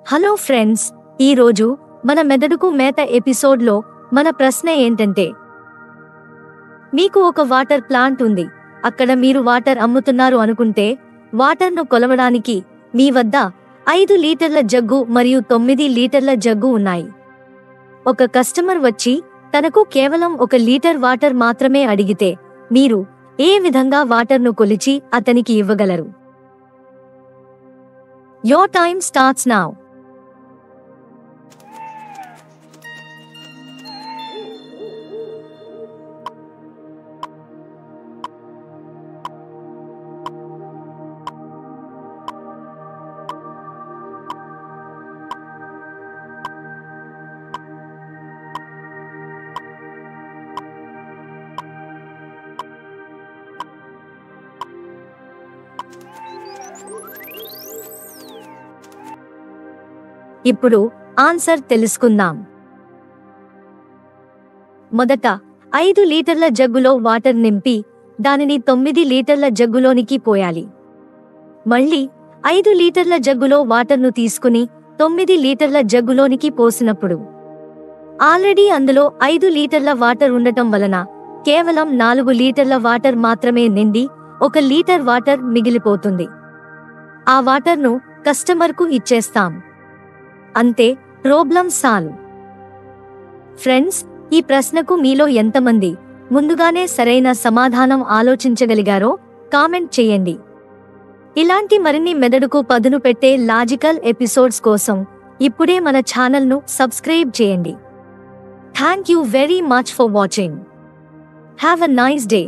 Hello friends, ఈరోజు మన మెదడుకు మేత ఎపిసోడ్లో మన ప్రశ్న ఏంటంటే, మీకు ఒక వాటర్ ప్లాంట్ ఉంది. అక్కడ మీరు వాటర్ అమ్ముతున్నారు అనుకుంటే, వాటర్ను కొలవడానికి మీ వద్ద 5 లీటర్ల జగ్గు మరియు 9 లీటర్ల జగ్గు ఉన్నాయి. ఒక కస్టమర్ వచ్చి తనకు కేవలం 1 లీటర్ వాటర్ మాత్రమే అడిగితే, మీరు ఏ విధంగా వాటర్ను కొలిచి అతనికి ఇవ్వగలరు? Your time starts now. ఇప్పుడు ఆన్సర్ తెలుసుకుందాం. మొదట 5 లీటర్ల జగ్గులో వాటర్ నింపి దానిని 9 లీటర్ల జగ్గులోనికి పోయాలి. మళ్ళీ 5 లీటర్ల జగ్గులో వాటర్ను తీసుకుని 9 లీటర్ల జగ్గులోనికి పోసినప్పుడు ఆల్రెడీ అందులో 5 లీటర్ల వాటర్ ఉండటం వలన కేవలం 4 లీటర్ల వాటర్ మాత్రమే నిండి 1 లీటర్ వాటర్ మిగిలిపోతుంది. ఆ వాటర్ను కస్టమర్కు ఇచ్చేస్తాం. అంతే, ప్రాబ్లం సాల్వ్. ఫ్రెండ్స్, ఈ ప్రశ్నకు మీలో ఎంతమంది ముందుగానే సరైన సమాధానం ఆలోచించగలిగారో కామెంట్ చేయండి. ఇలాంటి మరిన్ని మెదడుకు పదును పెట్టే లాజికల్ ఎపిసోడ్స్ కోసం ఇప్పుడే మన ఛానల్ను సబ్స్క్రైబ్ చేయండి. Thank you very much for watching. Have a nice day.